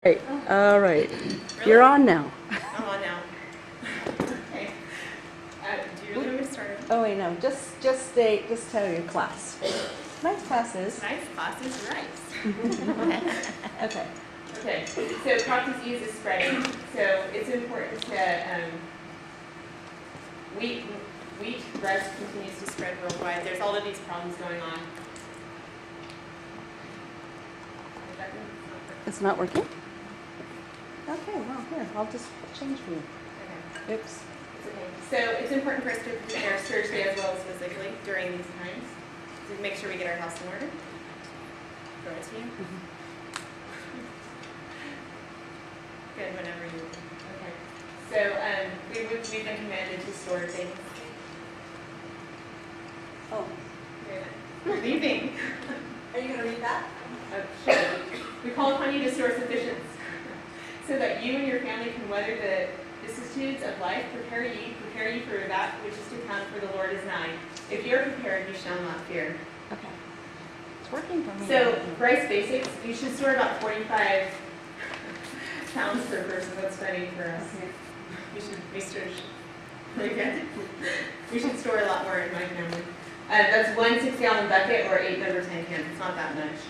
Right. All right. You're on now. I'm on now. Okay. Do you really want me to start? Oh wait, no. Just tell your class. Tonight's class is. Tonight's class is rice. Okay. Okay. So practice uses spreading. So it's important to wheat rice continues to spread worldwide. There's all of these problems going on. It's not working? Okay, well, here, I'll just change for you. Okay. Oops. It's okay. So it's important for us to prepare spiritually as well as physically during these times to make sure we get our house in order. Throw it to you. Good, whenever you. Okay. So we've been commanded to store things. Oh. We're leaving. Are you going to read that? Sure. We call upon you to store sufficiency, so that you and your family can weather the vicissitudes of life. Prepare ye for that which is to come, for the Lord is nigh. If you are prepared, you shall not fear. Okay. It's working for me. So, rice basics, you should store about 45 pounds per person. That's funny for us. We should research. We should store a lot more in my family. That's 1 6-gallon bucket or 8 number 10 cans. It's not that much.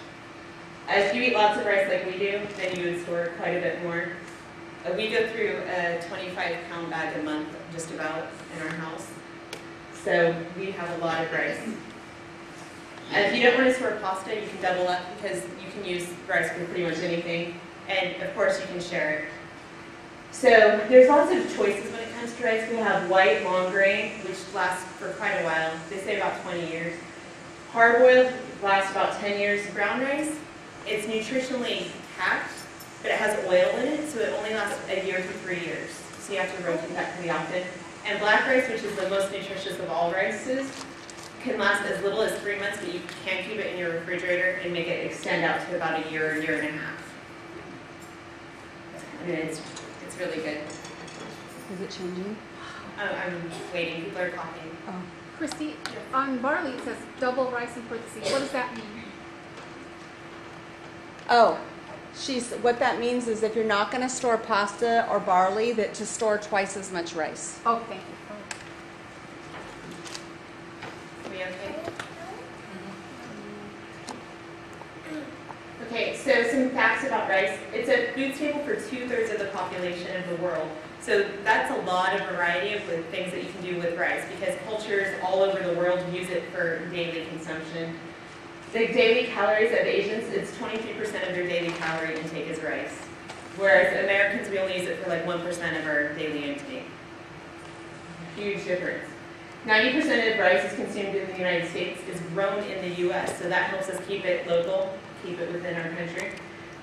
If you eat lots of rice like we do, then you would store quite a bit more. We go through a 25-pound bag a month, just about, in our house. So we have a lot of rice. If you don't want to store pasta, you can double up because you can use rice for pretty much anything. And of course, you can share it. So there's lots of choices when it comes to rice. We have white long grain, which lasts for quite a while. They say about 20 years. Hard-boiled lasts about 10 years. Brown rice, it's nutritionally packed, but it has oil in it, so it only lasts a year to 3 years. So you have to rotate that pretty often. And black rice, which is the most nutritious of all rices, can last as little as 3 months, but you can keep it in your refrigerator and make it extend out to about a year and a half. I mean, it's really good. Is it changing? I'm waiting. People are talking. Oh. Christy, on barley it says double rice in parentheses. What does that mean? Oh. What that means is if you're not going to store pasta or barley, that to store twice as much rice. Oh, thank you. Are we okay? Okay, so some facts about rice. It's a food staple for 2/3 of the population of the world. So that's a lot of variety of the things that you can do with rice because cultures all over the world use it for daily consumption. The daily calories of Asians, it's 23% of their daily calorie intake is rice. Whereas Americans, we only use it for like 1% of our daily intake. Huge difference. 90% of rice is consumed in the United States is grown in the U.S., so that helps us keep it local, keep it within our country.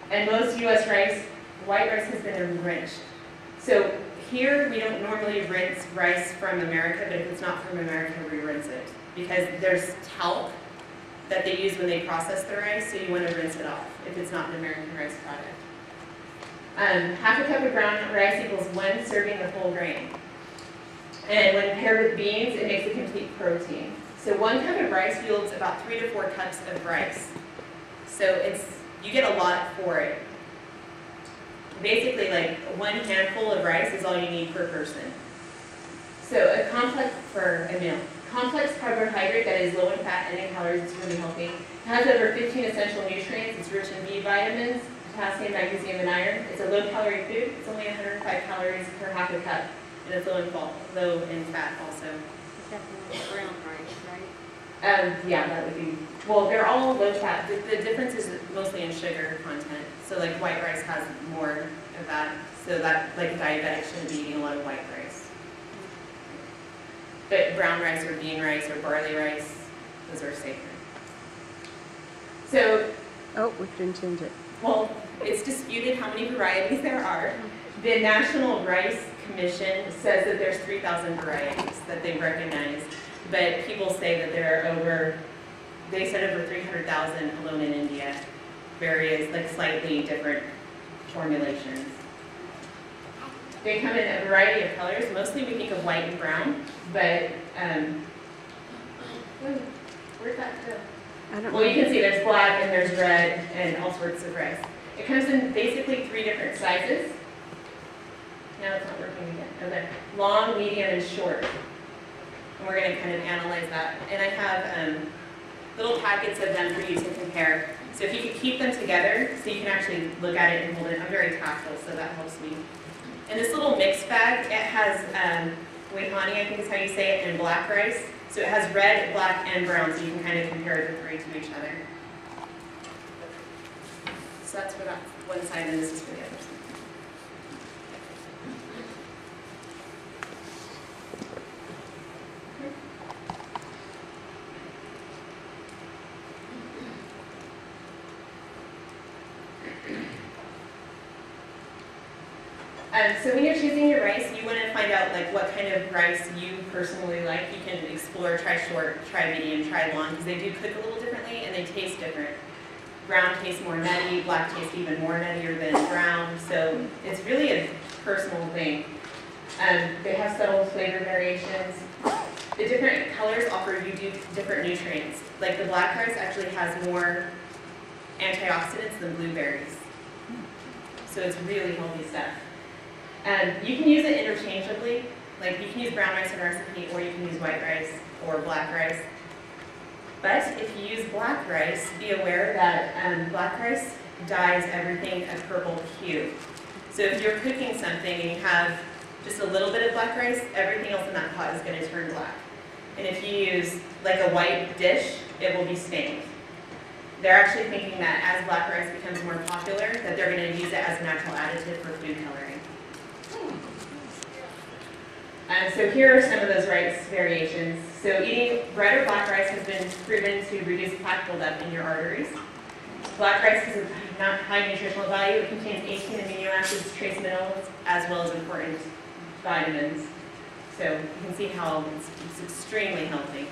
And most U.S. rice, white rice has been enriched. So here we don't normally rinse rice from America, but if it's not from America, we rinse it. Because there's talc that they use when they process the rice, so you want to rinse it off if it's not an American rice product. Half a cup of brown rice equals 1 serving of whole grain. And when paired with beans, it makes a complete protein. So 1 cup of rice yields about 3 to 4 cups of rice. So you get a lot for it. Basically, like 1 handful of rice is all you need per person. So a complex for a meal. Complex carbohydrate that is low in fat and in calories, it's really healthy. It has over 15 essential nutrients. It's rich in B vitamins, potassium, magnesium, and iron. It's a low-calorie food. It's only 105 calories per half a cup. And it's low in fat also. Definitely brown rice, right? Yeah, that would be, well, they're all low fat. The difference is mostly in sugar content. So like white rice has more of that. So that like a diabetic shouldn't be eating a lot of white rice. But brown rice or bean rice or barley rice, those are safer. So, Oh, we didn't change it. well, it's disputed how many varieties there are. The National Rice Commission says that there's 3,000 varieties that they recognize, but people say that there are they said over 300,000 alone in India, various, like slightly different formulations. They come in a variety of colors. Mostly we think of white and brown, but where'd that go? I don't know. Well, you can see there's black and there's red and all sorts of rice. It comes in basically 3 different sizes. Now it's not working again. Okay. Long, medium, and short. And we're going to kind of analyze that. And I have little packets of them for you to compare. So if you could keep them together so you can actually look at it and hold it. I'm very tactile, so that helps me. And this little mix bag, it has Wehani, I think is how you say it, and black rice. So it has red, black, and brown, so you can kind of compare the 3 to each other. So that's for that one side, and this is for the other side. So when you're choosing your rice, you want to find out like what kind of rice you personally like. You can explore, try short, try medium, try long, because they do cook a little differently and they taste different. Brown tastes more nutty, black tastes even more nuttier than brown, so it's really a personal thing. They have subtle flavor variations. The different colors offer you different nutrients. Like the black rice actually has more antioxidants than blueberries. So it's really healthy stuff. You can use it interchangeably. Like you can use brown rice in a recipe, or you can use white rice or black rice. But if you use black rice, be aware that black rice dyes everything a purple hue. So if you're cooking something and you have just a little bit of black rice, everything else in that pot is going to turn black. And if you use like a white dish, it will be stained. They're actually thinking that as black rice becomes more popular, that they're going to use it as a natural additive for food coloring. So here are some of those rice variations. So eating red or black rice has been proven to reduce plaque buildup in your arteries. Black rice has a high nutritional value. It contains 18 amino acids, trace minerals, as well as important vitamins. So you can see how it's extremely healthy.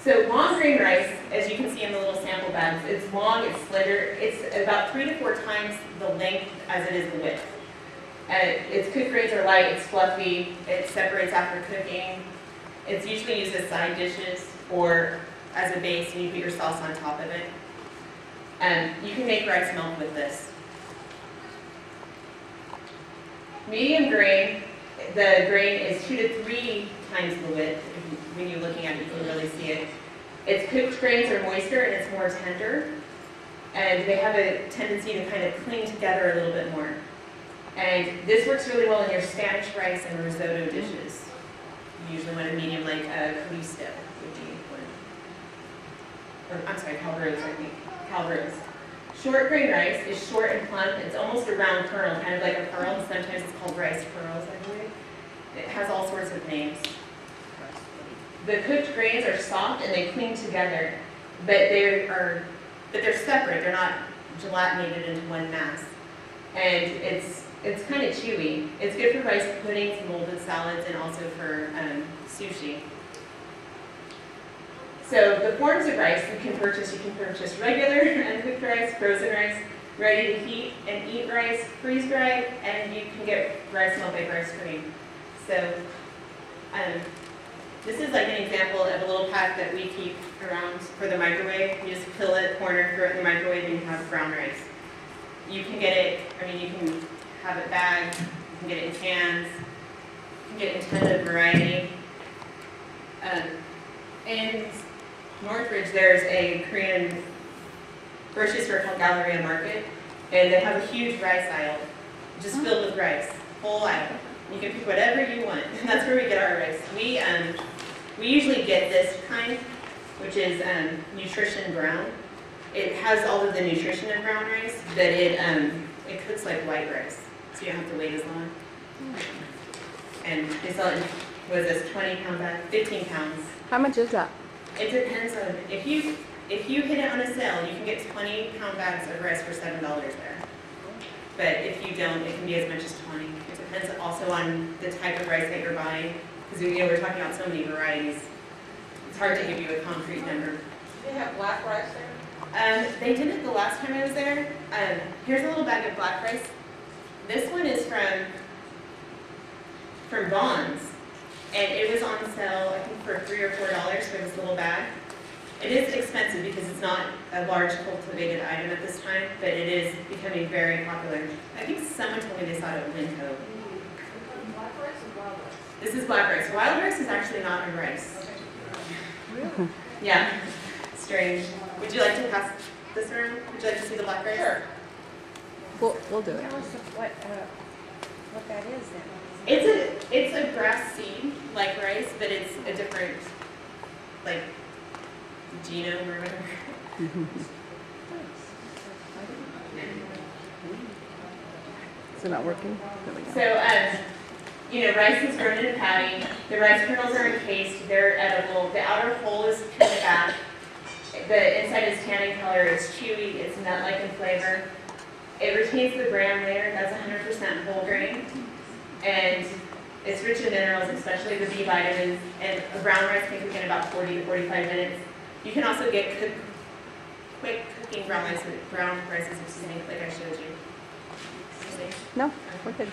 So long grain rice, as you can see in the little sample bags, it's long, it's slender, it's about 3 to 4 times the length as it is the width. Its cooked grains are light, it's fluffy, it separates after cooking. It's usually used as side dishes or as a base, and you put your sauce on top of it. You can make rice milk with this. Medium grain, the grain is 2 to 3 times the width. When you're looking at it, you can really see it. Its cooked grains are moister and it's more tender, and they have a tendency to kind of cling together a little bit more. And this works really well in your Spanish rice and risotto dishes. You usually want a medium, like a caristo would be one. Or, I'm sorry, calvados, I think. Calvados. Short grain rice is short and plump. It's almost a round kernel, kind of like a pearl. Sometimes it's called rice pearls, I believe. It has all sorts of names. The cooked grains are soft and they cling together, but they're separate. They're not gelatinated into one mass. And it's kind of chewy. It's good for rice puddings, molded salads, and also for sushi. So the forms of rice you can purchase regular uncooked rice, frozen rice, ready to heat and eat rice, freeze-dried, and you can get rice milk like rice cream. So this is like an example of a little pack that we keep around for the microwave. You just fill it, corner, throw it in the microwave, and you have brown rice. You can get it, you can have it bagged, you can get it in cans, you can get it in tons of variety. In Northridge, there's a Korean grocery store called Galleria Market, and they have a huge rice aisle, just filled with rice, whole aisle. You can pick whatever you want, and that's where we get our rice. We usually get this kind, which is nutrition brown. It has all of the nutrition of brown rice, but it cooks like white rice, so you don't have to wait as long. And they sell it in, what is this, 20-pound bag, 15 pounds. How much is that? It depends on, if you hit it on a sale, you can get 20-pound bags of rice for $7 there. But if you don't, it can be as much as 20. It depends also on the type of rice that you're buying, because we're talking about so many varieties. It's hard to give you a concrete number. Do they have black rice there? They didn't the last time I was there. Here's a little bag of black rice. This one is from Vons, and it was on sale, I think, for $3 or $4 for this little bag. It is expensive because it's not a large cultivated item at this time, but it is becoming very popular. I think someone told me they saw it at Winco. Black rice or wild rice? This is black rice. Wild rice is actually not a rice. Yeah, strange. Would you like to pass this around? Would you like to see the black rice? Sure. We'll do it. Tell us what that is then. It's a grass seed like rice, but it's a different like genome or whatever. Is it not working? There we go. So, rice is grown in a paddy. The rice kernels are encased. They're edible. The outer hull is turned back. The inside is tannin color. It's chewy. It's nut-like in flavor. It retains the bran layer. That's 100% whole grain. And it's rich in minerals, especially the B vitamins. And a brown rice can cook in about 40 to 45 minutes. You can also get quick cooking brown rices, like I showed you. No, we're good.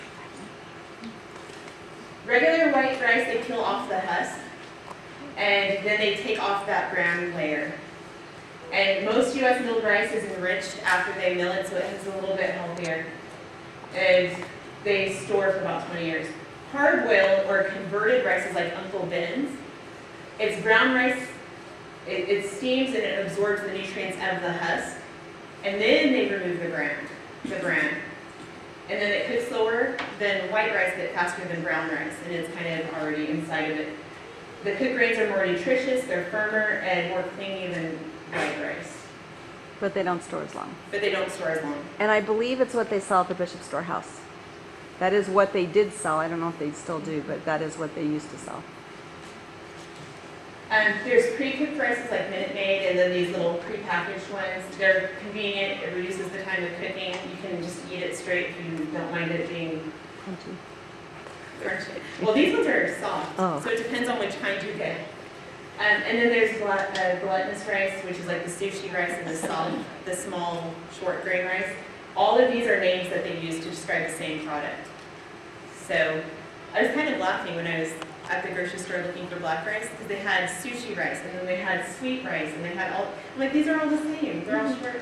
Regular white rice, they peel off the husk, and then they take off that brown layer. And most U.S. milled rice is enriched after they mill it, so it is a little bit healthier. And they store for about 20 years. Hard-boiled or converted rice is like Uncle Ben's. It's brown rice. It steams and it absorbs the nutrients of the husk, and then they remove the bran. And then it cooks slower than white rice, but faster than brown rice, and it's kind of already inside of it. The cooked grains are more nutritious, they're firmer, and more clingy than white rice. But they don't store as long. But they don't store as long. And I believe it's what they sell at the Bishop Storehouse. That is what they did sell. I don't know if they still do, but that is what they used to sell. There's pre-cooked rices like Minute Maid, and then these little pre-packaged ones. They're convenient. It reduces the time of cooking. You can just eat it straight if you don't mind it being crunchy. Well, these ones are soft, so it depends on which kind you get. And then there's glutinous rice, which is like the sushi rice, and the small short grain rice. All of these are names that they use to describe the same product. So I was kind of laughing when I was at the grocery store looking for black rice, because they had sushi rice, and then they had sweet rice, and they had all, I'm like, these are all the same, they're all short.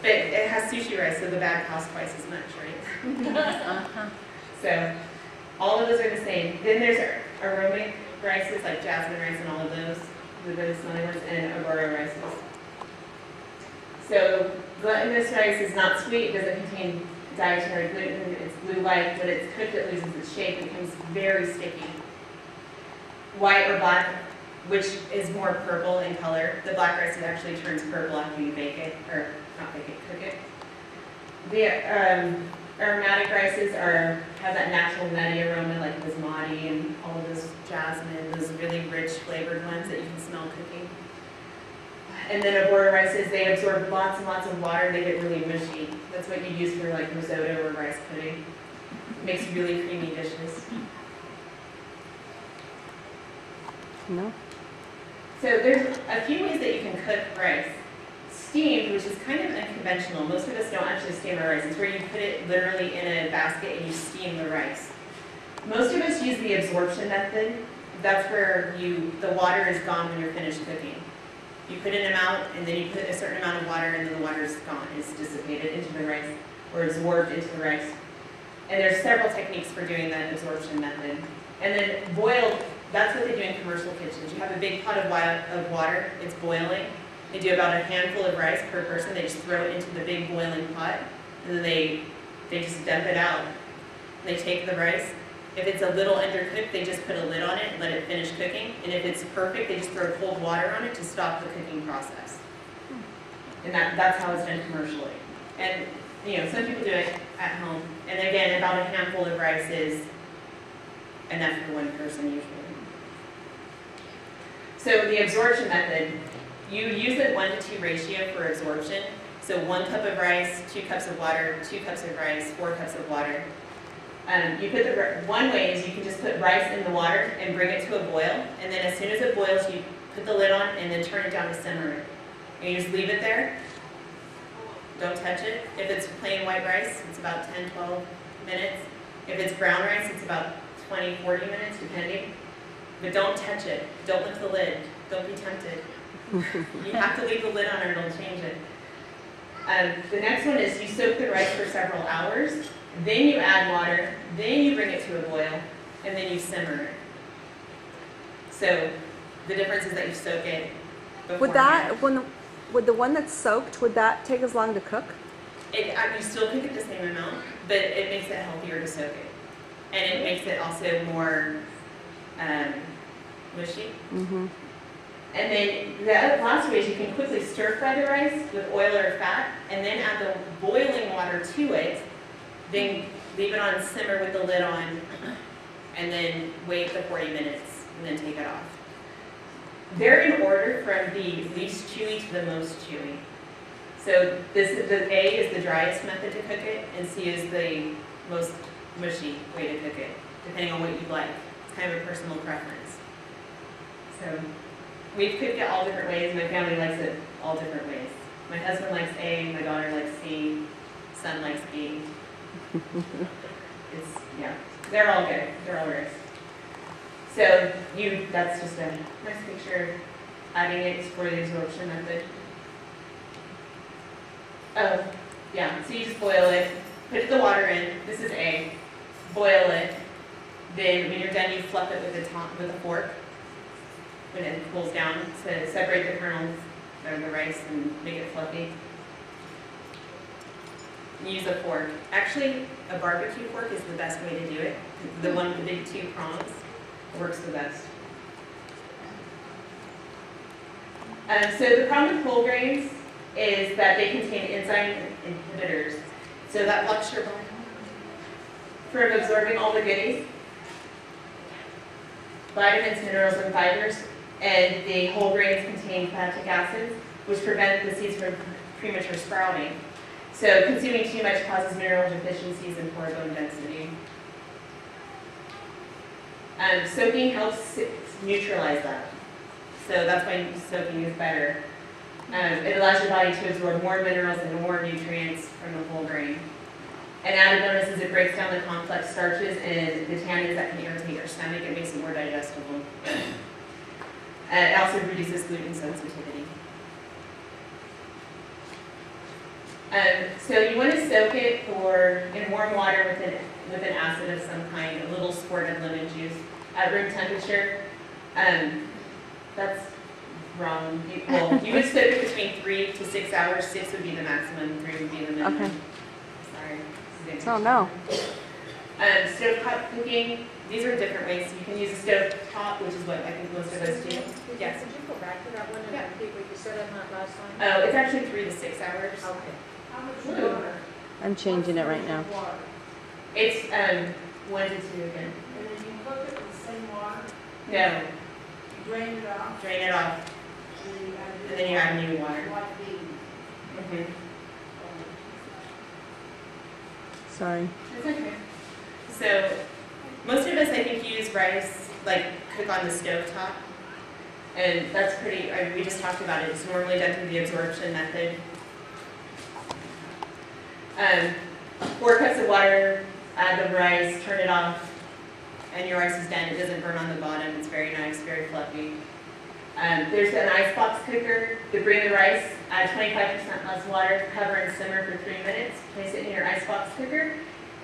But it has sushi rice, so the bag costs twice as much, right? So, all of those are the same. Then there's aromatic rices, like jasmine rice and all of those, the smelly ones, and aurora rices. So, glutinous rice is not sweet, it doesn't contain dietary gluten, it's blue-like. When it's cooked, it loses its shape, it becomes very sticky. White or black, which is more purple in color. The black rice actually turns purple after you bake it, or not bake it, cook it. The aromatic rices have that natural nutty aroma, like basmati and all of those jasmine, those really rich flavored ones that you can smell cooking. And then aurora rices, they absorb lots and lots of water, they get really mushy. That's what you use for like risotto or rice pudding. It makes really creamy dishes. No? So there's a few ways that you can cook rice. Steamed, which is kind of unconventional. Most of us don't actually steam our rice. It's where you put it literally in a basket and you steam the rice. Most of us use the absorption method. That's where the water is gone when you're finished cooking. You put an amount, and then you put a certain amount of water, and then the water is gone. It's dissipated into the rice, or absorbed into the rice. And there's several techniques for doing that absorption method. And then boiled, that's what they do in commercial kitchens. You have a big pot of water, it's boiling. They do about a handful of rice per person. They just throw it into the big boiling pot, and then they just dump it out. And they take the rice. If it's a little undercooked, they just put a lid on it and let it finish cooking. And if it's perfect, they just throw cold water on it to stop the cooking process. And that's how it's done commercially. And some people do it at home. And again, about a handful of rice is enough for one person usually. So the absorption method, you use a 1-to-2 ratio for absorption. So 1 cup of rice, 2 cups of water, 2 cups of rice, 4 cups of water. One way is you can just put rice in the water and bring it to a boil, and then as soon as it boils, you put the lid on and then turn it down to simmer it. And you just leave it there. Don't touch it. If it's plain white rice, it's about 10-12 minutes. If it's brown rice, it's about 20-40 minutes, depending. But don't touch it. Don't lift the lid. Don't be tempted. You have to leave the lid on or it'll change it. The next one is you soak the rice for several hours, then you add water, then you bring it to a boil, and then you simmer it. So the difference is that you soak it Would the one that's soaked, would that take as long to cook? You still cook it the same amount, but it makes it healthier to soak it. And it makes it also more mushy. Mm-hmm. And then the last way is you can quickly stir fry the rice with oil or fat, and then add the boiling water to it, then leave it on simmer with the lid on, and then wait the 40 minutes, and then take it off. They're in order from the least chewy to the most chewy. So the A is the driest method to cook it, and C is the most mushy way to cook it, depending on what you like. It's kind of a personal preference. So we've cooked it all different ways. My family likes it all different ways. My husband likes A, my daughter likes C, son likes B. Yeah, they're all good. They're all rice. So that's just a nice picture. Adding it for the absorption method. Oh, yeah, so you just boil it, put the water in, this is A, boil it, then when you're done you fluff it with a fork when it cools down to separate the kernels of the rice and make it fluffy. Use a fork. Actually, a barbecue fork is the best way to do it. The one with the big 2 prongs works the best. So the problem with whole grains is that they contain enzyme inhibitors. So that blocks your body from absorbing all the goodies, vitamins, minerals, and fibers. And the whole grains contain lactic acids, which prevent the seeds from premature sprouting. So consuming too much causes mineral deficiencies and poor bone density. Soaking helps neutralize that. So that's why soaking is better. It allows your body to absorb more minerals and more nutrients from the whole grain. An added bonus is it breaks down the complex starches and the tannins that can irritate your stomach. It makes it more digestible. It also reduces gluten sensitivity. So you want to soak it in warm water with an acid of some kind, a little squirt of lemon juice at room temperature. That's wrong. You would soak it between 3 to 6 hours. 6 would be the maximum, 3 would be the minimum. Okay. Sorry. Oh no. Stovetop cooking, these are different ways. You can use a stovetop, which is what I think most of us do. Yes. Could you go back to that one and repeat what you said on that last time? Oh, it's actually 3 to 6 hours. Okay. How much water? I'm changing it right now. Water? It's 1 to 2 again. And then you cook it with the same water? No, You drain it off? drain it off, and then you add new water. Like beans? Mm-hmm. Sorry. It's okay. So, most of us, I think, use rice, like, cook on the stove top. And that's pretty, we just talked about it. It's normally done through the absorption method. 4 cups of water, add the rice, turn it off, and your rice is done. It doesn't burn on the bottom. It's very nice, very fluffy. There's an icebox cooker. To bring the rice, add 25% less water, cover and simmer for 3 minutes. Place it in your icebox cooker.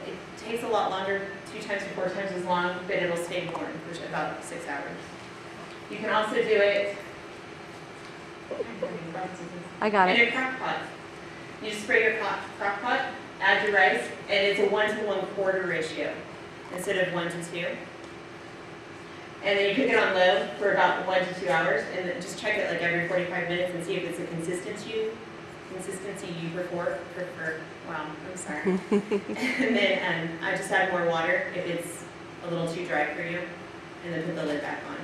It takes a lot longer, 2 times to 4 times as long, but it'll stay warm for about 6 hours. You can also do it I got in it. a crock pot. You just spray your crock pot, add your rice, and it's a 1 to 1/4 ratio instead of 1 to 2. And then you cook it on low for about 1 to 2 hours, and then just check it like every 45 minutes and see if it's a consistency you prefer. Wow, I'm sorry. And then I just add more water if it's a little too dry for you, and then put the lid back on.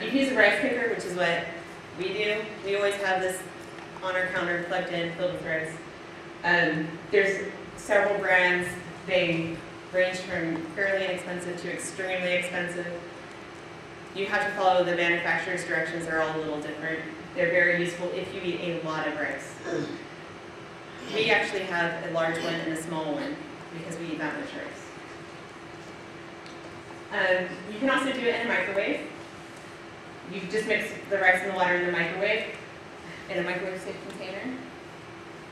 You can use a rice cooker, which is what we do. We always have this on our counter plugged in, filled with rice. There's several brands. They range from fairly inexpensive to extremely expensive. You have to follow the manufacturer's directions. They're all a little different. They're very useful if you eat a lot of rice. We actually have a large one and a small one because we eat that much rice. You can also do it in a microwave. you just mix the rice and the water in the microwave, in a microwave-safe container.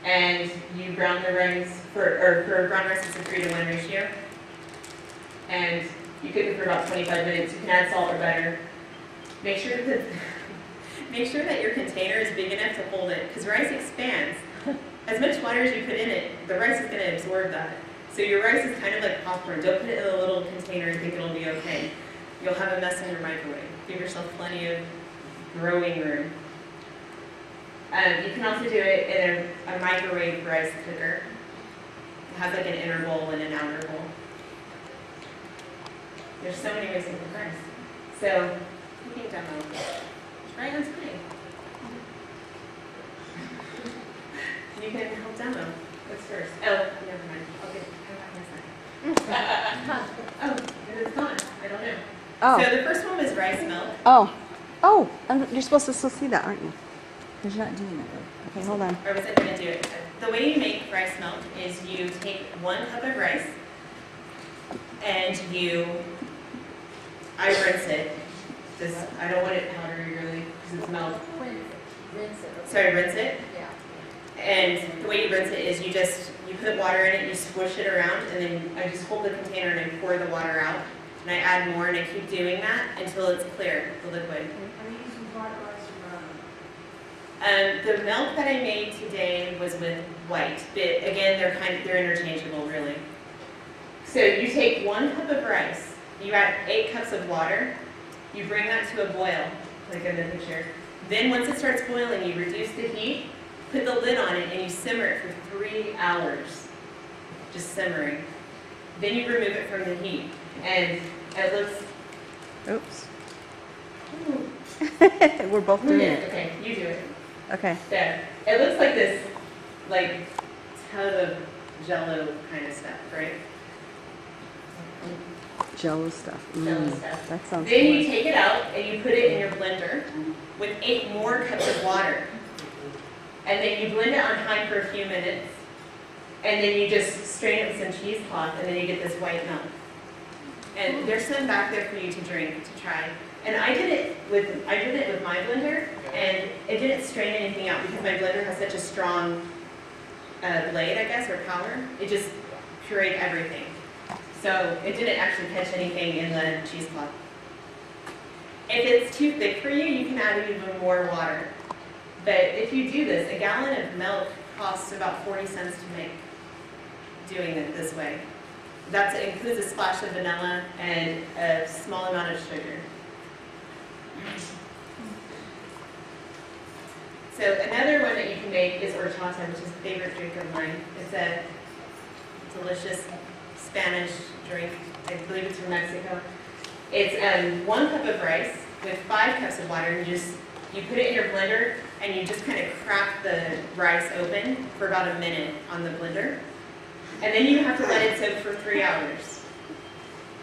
And you brown the rice, for brown rice, it's a 3-to-1 ratio. And you cook it for about 25 minutes. You can add salt or butter. Make sure that your container is big enough to hold it, because rice expands. As much water as you put in it, the rice is going to absorb that. So your rice is kind of like popcorn. Don't put it in a little container and think it'll be okay. You'll have a mess in your microwave. Give yourself plenty of growing room. You can also do it in a microwave rice cooker. It has like an inner bowl and an outer bowl. There's so many ways to cook rice. So, cooking demo. Right on screen. You can help demo. What's first? Oh, never mind. Okay, come back in a second. Oh, it's gone. I don't know. Oh. So the first one was rice milk. Oh, you're supposed to still see that, aren't you? Because you're not doing that. Okay, hold on. Or was I going to do it? The way you make rice milk is you take 1 cup of rice and I rinse it. I don't want it powdery really because it's milk. Rinse it. So I rinse it. Yeah. And the way you rinse it is you put water in it, you squish it around, and then I just hold the container and I pour the water out. And I add more and I keep doing that until it's clear, the liquid. Are you using white rice or brown? The milk that I made today was with white, but again, they're interchangeable really. So you take 1 cup of rice, you add 8 cups of water, you bring that to a boil, like in the picture. Then once it starts boiling, you reduce the heat, put the lid on it, and you simmer it for 3 hours, just simmering. Then you remove it from the heat, and it looks. Oops. Ooh. We're both doing it. Okay, you do it. Okay. There. It looks like this, like, tub of Jell-O kind of stuff, right? Jello stuff. Jello stuff. That sounds Then you good. take it out and you put it in your blender with 8 more cups of water. And then you blend it on high for a few minutes. And then you just strain it with some cheesecloth and then you get this white milk. And there's some back there for you to drink, to try. And I did it with my blender, and it didn't strain anything out because my blender has such a strong blade, I guess, or power. It just pureed everything. So it didn't actually catch anything in the cheesecloth. If it's too thick for you, you can add even more water. But if you do this, a gallon of milk costs about 40 cents to make, doing it this way. That includes a splash of vanilla and a small amount of sugar. So another one that you can make is horchata, which is a favorite drink of mine. It's a delicious Spanish drink. I believe it's from Mexico. It's 1 cup of rice with 5 cups of water. And you put it in your blender and you just kind of crack the rice open for about a minute on the blender. And then you have to let it soak for 3 hours.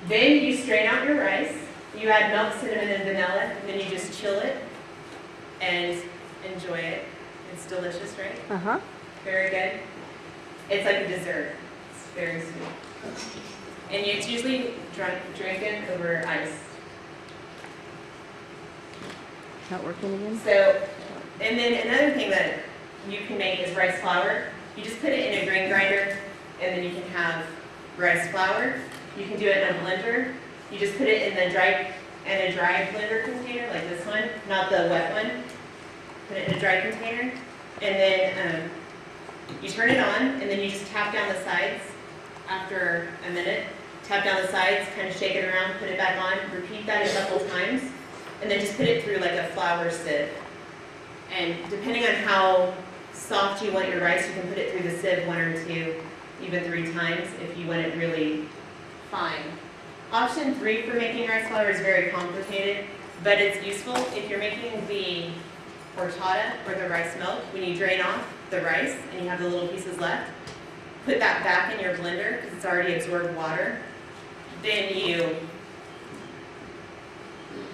Then you strain out your rice. You add milk, cinnamon, and vanilla. And then you just chill it and enjoy it. It's delicious, right? Uh-huh. Very good. It's like a dessert. It's very sweet. And it's usually drinking over ice. Not working again? So, and then another thing that you can make is rice flour. You just put it in a grain grinder, and then you can have rice flour. You can do it in a blender. You just put it in a dry blender container, like this one, not the wet one. Put it in a dry container, and then you turn it on, and then you just tap down the sides after a minute. Tap down the sides, kind of shake it around, put it back on, repeat that a couple times, and then just put it through like a flour sieve. And depending on how soft you want your rice, you can put it through the sieve 1 or 2, even 3 times if you want it really fine. Option 3 for making rice flour is very complicated, but it's useful if you're making the horchata or the rice milk. When you drain off the rice and you have the little pieces left, put that back in your blender because it's already absorbed water. Then you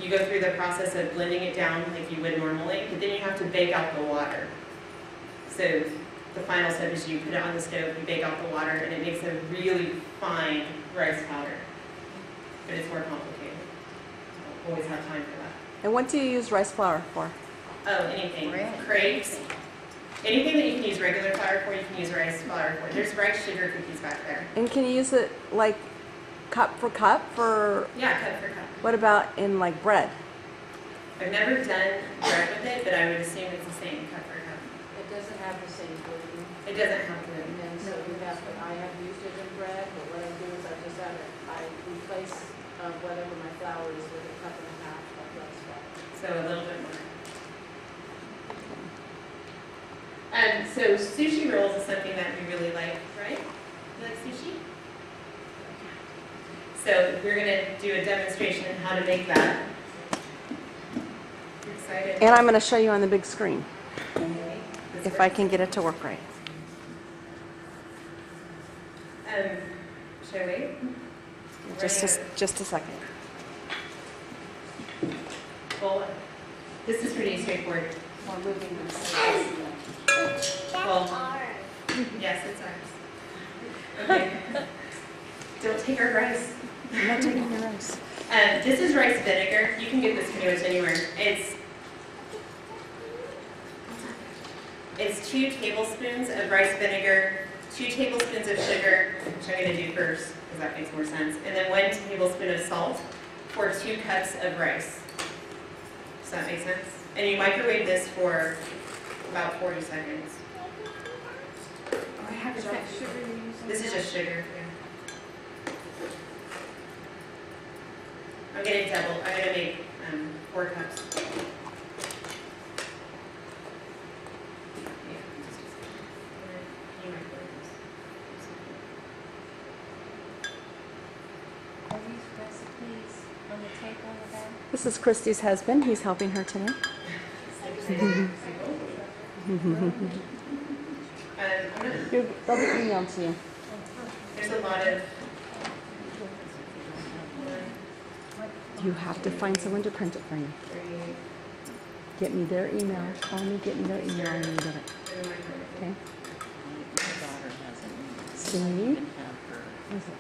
go through the process of blending it down like you would normally, but then you have to bake out the water. So the final step is you put it on the stove, you bake out the water, and it makes a really fine rice powder. But it's more complicated. Don't always have time for that. And what do you use rice flour for? Oh, anything. Bread. Crepes. Anything that you can use regular flour for, you can use rice flour for. There's rice sugar cookies back there. And can you use it like cup for cup for, Yeah, cup for cup. what about in like bread? I've never done bread with it, but I would assume it's the same cup for cup. It doesn't have the same gluten, It doesn't have gluten. and so you have to, I have used it in bread, but what I do is I just add it, I replace whatever my flour is with a cup and a half of rice flour. So a little bit more. So sushi rolls is something that we really like, right? You like sushi? So we're gonna do a demonstration on how to make that. You excited? And I'm going to show you on the big screen This if I works. can get it to work right. Should I wait? Just a second. Well, this is pretty straightforward. Or moving them. Well, yes, it's ours. Okay. Don't take our rice. I'm not taking your rice. This is rice vinegar. You can get this pretty much anywhere. It's 2 tablespoons of rice vinegar, 2 tablespoons of sugar, which I'm going to do first because that makes more sense, and then 1 tablespoon of salt for 2 cups of rice. Does that make sense? And you microwave this for about 40 seconds. Oh, I have Is to that sugar you're using? This is just sugar. Yeah. I'm going to double. I'm going to make 4 cups. Are these recipes on the table with that? This is Christy's husband. He's helping her today. They'll be emailed to you. There's a lot of. You have to find someone to print it for you. Get me their email. Call me, get me their email, and you get it. Okay? Steve? What is it?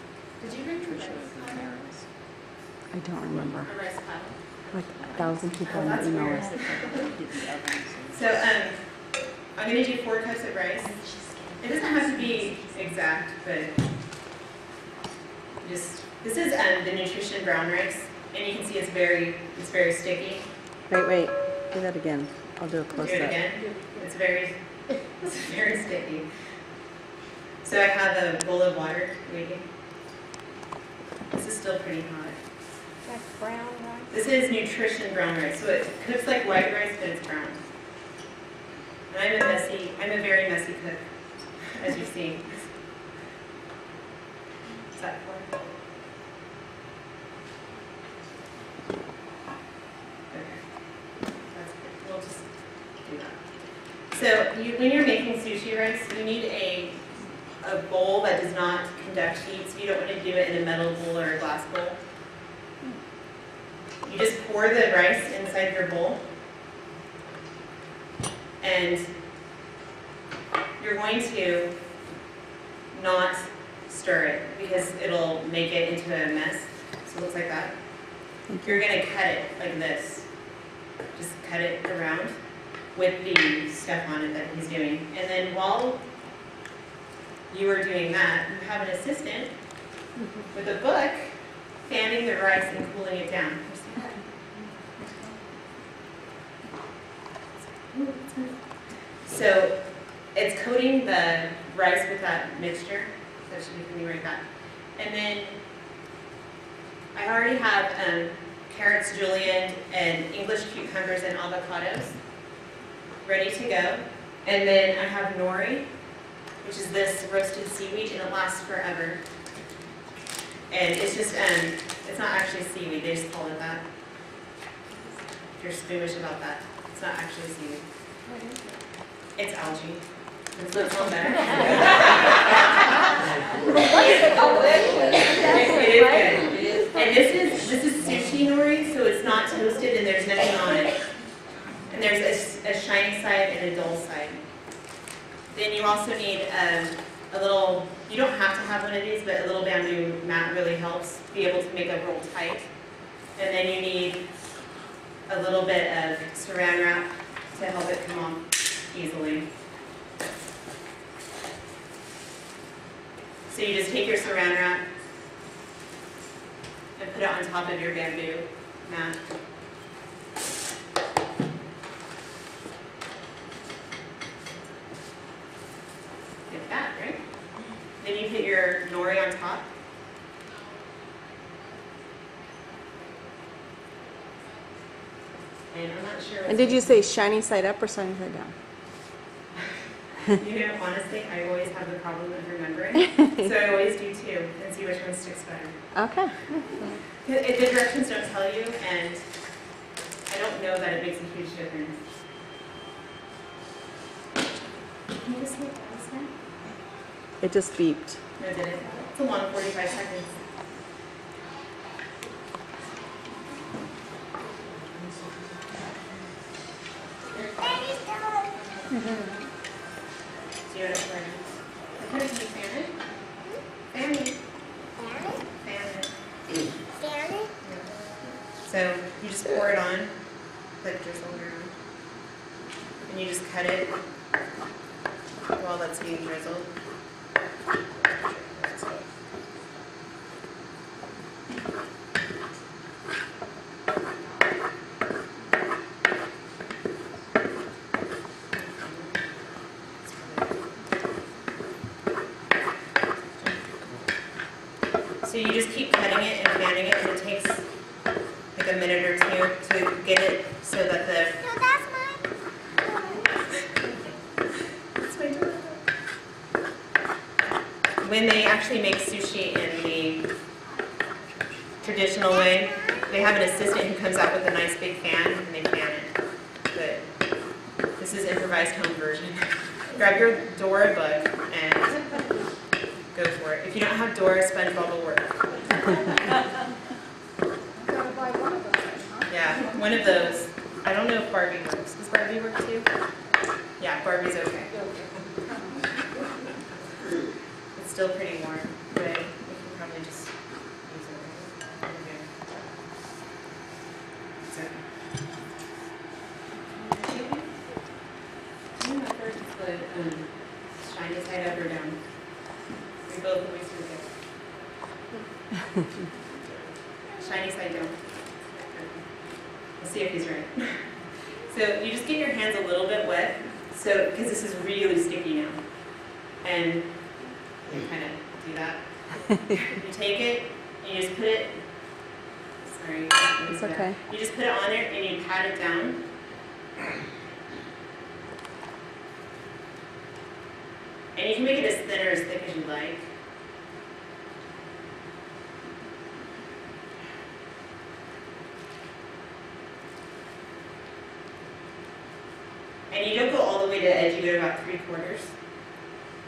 Did you bring Trisha? I don't remember. A rice pile. Like 1,000 people Oh, on that's the email weird. list. So I'm going to do 4 cups of rice. It doesn't have to be exact, but just this is the nutrition brown rice, and you can see it's very sticky. Wait. Do that again. I'll do a Do close it up. again. It's very sticky. So I have a bowl of water waiting. This is still pretty hot. That's brown rice? This is nutrition brown rice, so it cooks like white rice, but it's brown. And I'm a very messy cook, as you see. Is that for? Okay. That's good. We'll just do that. So when you're making sushi rice, you need a bowl that does not conduct heat, so you don't want to do it in a metal bowl or a glass bowl. You just pour the rice inside your bowl, and you're going to not stir it because it'll make it into a mess. So it looks like that. You're going to cut it like this. Just cut it around with the stuff on it that he's doing. And then while you are doing that, you have an assistant with a book fanning the rice and cooling it down. So it's coating the rice with that mixture. So it should be coming right back. And then I already have carrots julienne and English cucumbers and avocados ready to go. And then I have nori, which is this roasted seaweed, and it lasts forever. And it's just, it's not actually seaweed, they just call it that. If you're squeamish about that, it's not actually seaweed. What is it? It's algae. It's not called better. It is good. And this is sushi nori, so it's not toasted and there's nothing on it. And there's a shiny side and a dull side. Then you also need a little, you don't have to have one of these, but a little bamboo mat really helps be able to make a roll tight. And then you need a little bit of saran wrap to help it come off easily. So you just take your saran wrap and put it on top of your bamboo mat. Like that, right? Then you put your nori on top. And I'm not sure. And did you say shiny side up or shiny side down? You know, honestly, I always have the problem of remembering, so I always do two and see which one sticks better. Okay. The directions don't tell you, and I don't know that it makes a huge difference. Can you just see it last time? It just beeped. No, did it? It's a long 45 seconds. Do you know what I'm doing? Can you fan it? Fan it. Fan it. So you just pour it on, like drizzle around, and you just cut it while that's being drizzled. So you just keep cutting it and fanning it, and it takes like a minute or two to get it so that the... No, that's mine. That's my door. When they actually make sushi in the traditional way, they have an assistant who comes out with a nice big fan and they fan it. But this is improvised home version. Grab your Dora book and go for it. If you don't have Dora, SpongeBob will work. Gotta buy one of them, huh? Yeah, one of those. I don't know if Barbie works. Does Barbie work too? Yeah, Barbie's okay. It's still pretty warm, but we can probably just use it right here. So. I'm not sure if it's the shiny side up or down. We both always do it. Shiny side down. Let's see if he's right. So you just get your hands a little bit wet, so because this is really sticky now, and you kind of do that. You take it and you just put it. Sorry, It's okay. you just put it on there and you pat it down. And you can make it as thin or as thick as you like. And you don't go all the way to the edge, you go to about 3/4,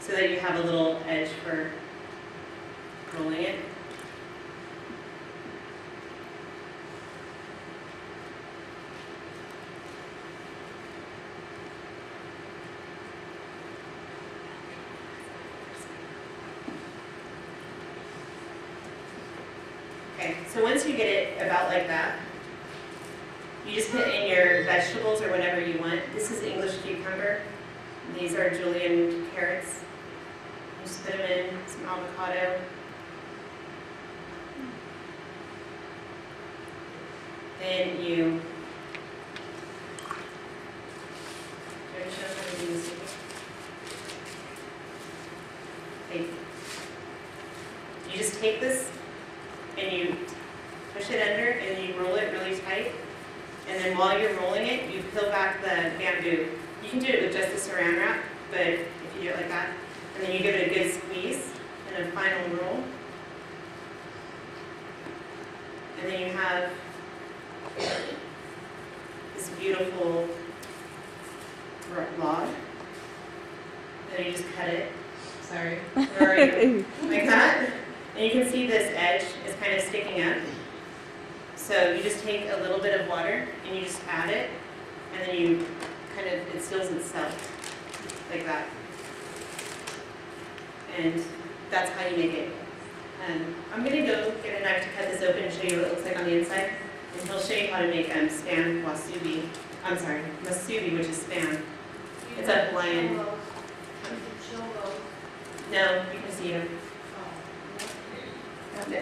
so that you have a little edge for rolling it. Okay, so once you get it about like that, you just put in your vegetables or whatever you want. This is English cucumber. These are julienne carrots. You just put them in, some avocado. Then you, should I show how to do this? Okay. You just take this and you push it under and you roll it really tight. And then while you're rolling it, you peel back the bamboo. You can do it with just the saran wrap, but if you do it like that, and then you give it a good squeeze and a final roll. And then you have this beautiful log. And then you just cut it. Sorry, where are you? Like that. And you can see this edge is kind of sticking up. So you just take a little bit of water and you just add it, and then you kind of, it seals itself, like that. And that's how you make it. I'm going to go get a knife to cut this open and show you what it looks like on the inside. And he'll show you how to make spam wasubi. I'm sorry, masubi, which is spam. It's a Hawaiian. No, you can see them.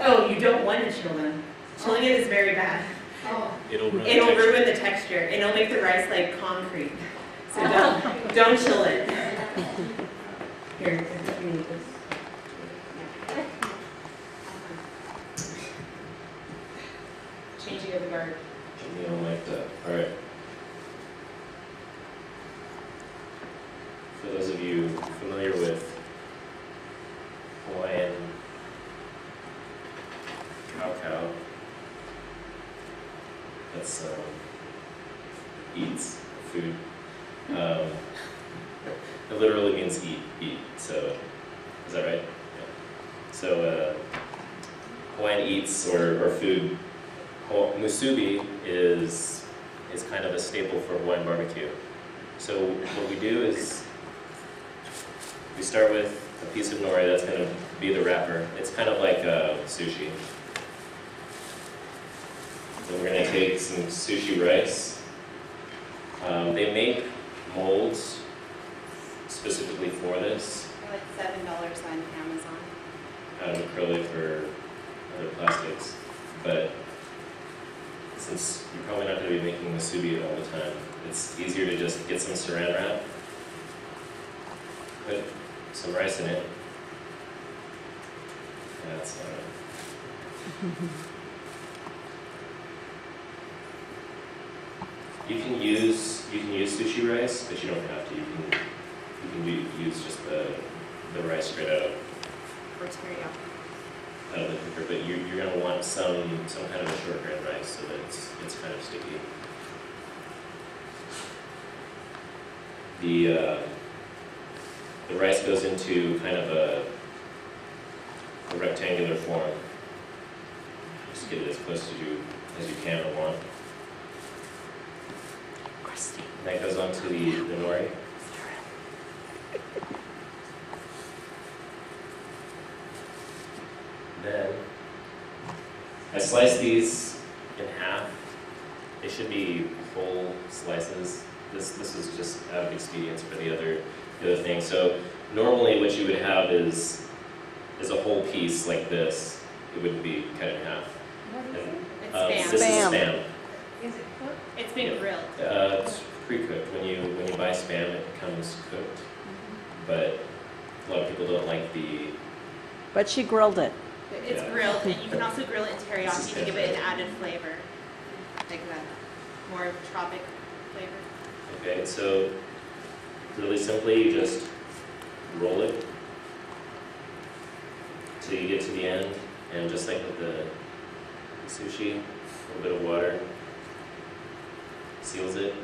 Oh, you don't want to chill them. Chilling it is very bad. It'll ruin It'll the texture. ruin the texture, and it'll make the rice like concrete. So don't chill it. Here, let me eat this. Changing of the guard. You don't like that. All right. For those of you familiar with Hawaiian cow, that's eats food. It literally means eat. So is that right? Yeah. So Hawaiian eats or food. Musubi is kind of a staple for Hawaiian barbecue. So what we do is we start with a piece of nori that's going to be the wrapper. It's kind of like sushi. So we're going to take some sushi rice. They make molds specifically for this They're like $7 on Amazon. out of acrylic or other plastics. But since you're probably not going to be making musubi all the time, it's easier to just get some saran wrap, put some rice in it. That's You can use sushi rice, but you don't have to. You can use just the rice straight out Or teriyaki. of the cooker, but you're going to want some kind of a short grain rice so that it's kind of sticky. The rice goes into kind of a rectangular form. Just get it as close as you can or want. And that goes onto the nori. Then I slice these in half. They should be whole slices. This is just out of expedience for the other thing. So normally what you would have is a whole piece like this. It wouldn't be cut in half. What is it? It's This spam. is Spam. spam. Is it cooked? It's been grilled. It's pre-cooked. When you buy spam, it comes cooked. But a lot of people don't like the. But she grilled it. It's Yeah. grilled, and you can also grill it in This teriyaki is to give it an added flavor. Like that, more tropic flavor. Okay, so really simply, you just roll it till you get to the end, and just like with the sushi, a little bit of water seals it,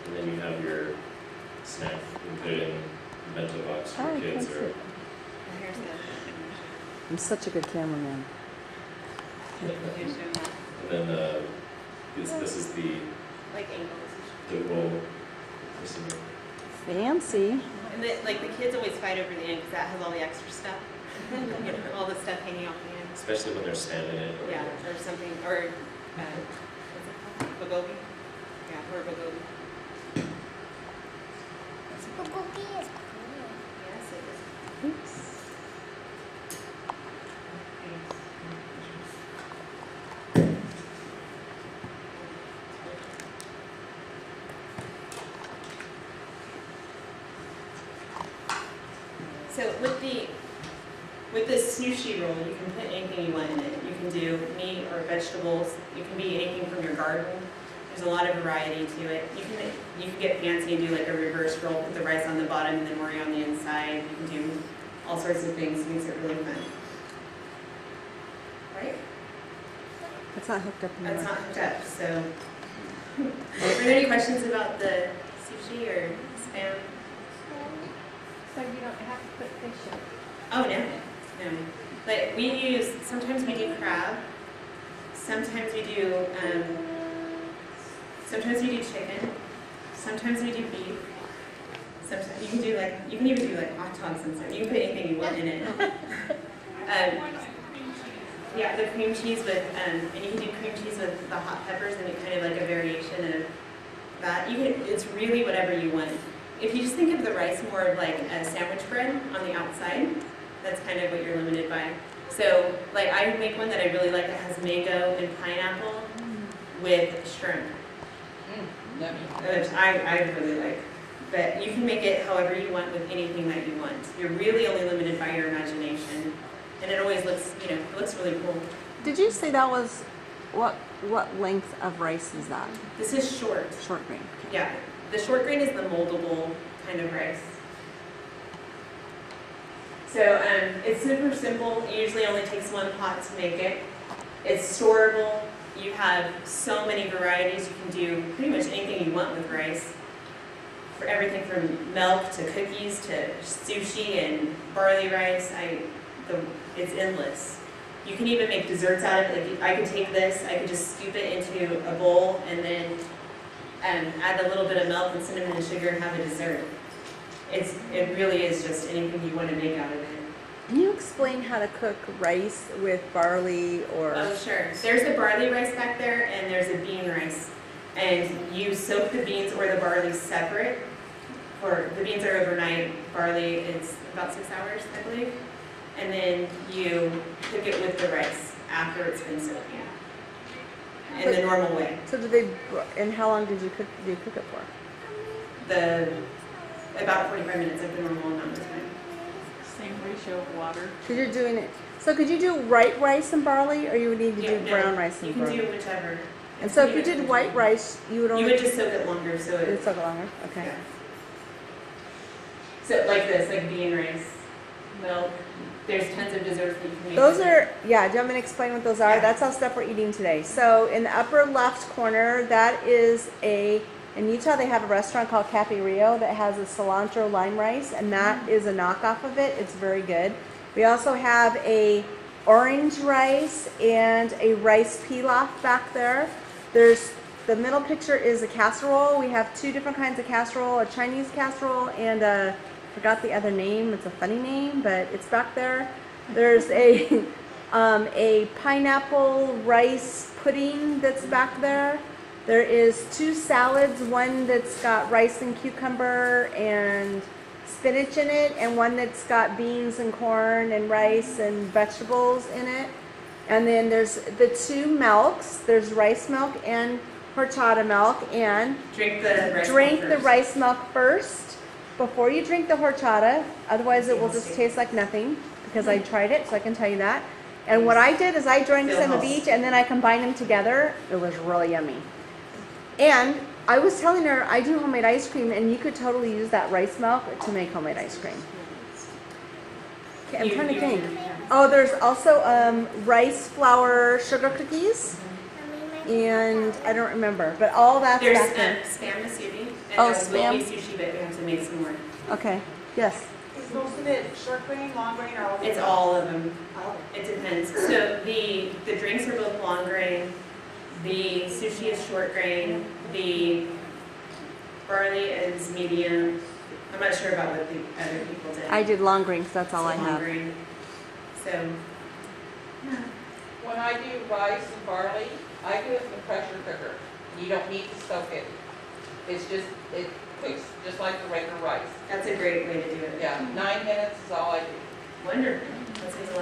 and then you have your snack. You can put it in a bento box for Oh, your kids, that's or it. And here's the. I'm such a good cameraman. Here's the and then this is the like angles. roll. Receiver. Fancy. And like the kids always fight over the end because that has all the extra stuff. You know, all the stuff hanging off the end. Especially when they're standing it. Yeah, or something, or what's it called? Bulgogi? Yeah, or bulgogi. Bulgogi is cool. Yes, it is. Oops. So with this sushi roll, you can put anything you want in it. You can do meat or vegetables. You can be anything from your garden. There's a lot of variety to it. You can get fancy and do like a reverse roll, put the rice on the bottom and then nori on the inside. You can do all sorts of things. It makes it really fun. Right? It's not hooked up in That's there. not hooked up. So, are there any questions about the sushi or spam? So you don't have to put fish in it? Oh, no. But sometimes we do crab, sometimes we do chicken, sometimes we do beef, sometimes you can even do like hot dogs and stuff. You can put anything you want in it. Yeah, the cream cheese with, and you can do cream cheese with the hot peppers and it kind of like a variation of that. It's really whatever you want. If you just think of the rice more of like a sandwich bread on the outside, that's kind of what you're limited by. So, like I make one that I really like that has mango and pineapple with shrimp, which I really like. But you can make it however you want with anything that you want. You're really only limited by your imagination. And it always looks, you know, it looks really cool. Did you say that was, what length of rice is that? This is short. Short grain. Yeah, the short grain is the moldable kind of rice. So it's super simple. It usually only takes one pot to make it. It's storable. You have so many varieties. You can do pretty much anything you want with rice. For everything from milk to cookies to sushi and barley rice, it's endless. You can even make desserts out of it. Like I could take this, I could just scoop it into a bowl and then add a little bit of milk and cinnamon and sugar and have a dessert. It really is just anything you want to make out of it. Can you explain how to cook rice with barley or? Oh, sure. There's a barley rice back there and there's a bean rice. And you soak the beans or the barley separate. Or the beans are overnight, barley is about 6 hours, I believe. And then you cook it with the rice after it's been soaked in the normal way. So and how long do you cook it for? About 45 minutes of the normal amount of time. Same ratio of water. Because you're doing it. So could you do white rice and barley, or you would need to do brown rice and barley? You can do whichever. And so if you did white rice, you would only. You would just soak it longer, so It would it's soak it longer. Okay. yeah. So like this, like bean rice, milk. There's tons of desserts that you can make. Those are, yeah, do you want me to explain what those are? Yeah. That's all stuff we're eating today. So in the upper left corner, that is in Utah they have a restaurant called Cafe Rio that has a cilantro lime rice, and that is a knockoff of it. It's very good. We also have a orange rice and a rice pilaf back there. The middle picture is a casserole. We have two different kinds of casserole, a Chinese casserole and I forgot the other name. It's a funny name, but it's back there. There's a pineapple rice pudding that's back there. There is two salads, one that's got rice and cucumber and spinach in it, and one that's got beans and corn and rice and vegetables in it. And then there's the two milks. There's rice milk and horchata milk, and drink the rice milk first before you drink the horchata. Otherwise, it will just taste like nothing, because I tried it, so I can tell you that. And what I did is I drank some of each, and then I combined them together. It was really yummy. And I was telling her I do homemade ice cream, and you could totally use that rice milk to make homemade ice cream. Okay, I'm trying to think. Oh, there's also rice flour sugar cookies. And I don't remember, but all that's back there. There's spam musubi, and Oh, there will be spam. sushi, but we have to make some more. Okay, yes. Is most of it short grain, long grain, or all of it? It's all of them. All of It depends. So the drinks are both long grain, the sushi is short grain, the barley is medium. I'm not sure about what the other people did. I did long grain, 'cause that's all I Long have. grain. So, When I do rice and barley, I do it in the pressure cooker. You don't need to soak it. It's just, it cooks just like the regular rice. that's a great way to do it. Yeah, 9 minutes is all I do. Wonderful. That seems a lot.